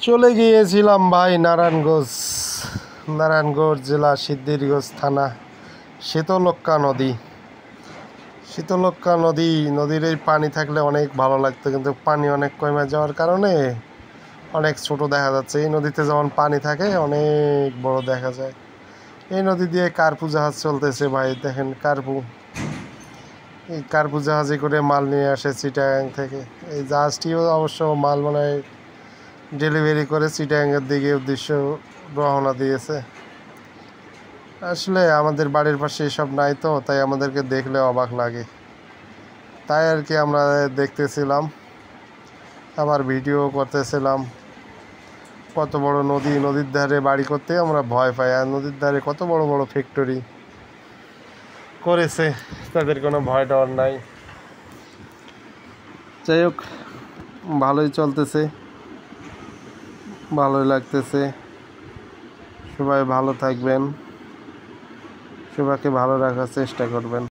চলে গিয়েছিলাম ভাই নারায়ণগঞ্জ জেলা সিদ্ধিরগঞ্জ থানা শীতলক্ষ্যা নদীর এই পানি থাকলে অনেক ভালো লাগতো, কিন্তু পানি অনেক কমে যাওয়ার কারণে অনেক ছোট দেখা যাচ্ছে। এই নদীতে যেমন পানি থাকে অনেক বড় দেখা যায়। এই নদী দিয়ে কার্পু জাহাজ চলতেছে ভাই, দেখেন এই কার্পু জাহাজে করে মাল নিয়ে আসে চিটাগাং থেকে। এই জাহাজটিও অবশ্য মাল ডেলিভারি করে চিটাগাংয়ের দিকে উদ্দেশ্য রওনা দিয়েছে। আসলে আমাদের বাড়ির পাশে এসব নাই তো, তাই আমাদেরকে দেখলে অবাক লাগে, তাই আর কি আমরা দেখতেছিলাম, আবার ভিডিও করতেছিলাম। কত বড় নদীর ধারে বাড়ি করতে আমরা ভয় পাই, আর নদীর ধারে কত বড় বড় ফ্যাক্টরি করেছে, তাদের কোনো ভয় ডর নাই। যাই হোক, ভালোই চলতেছে, ভালোই লাগতেছে। সবাই ভালো থাকবেন, সবাইকে ভালো রাখার চেষ্টা করবেন।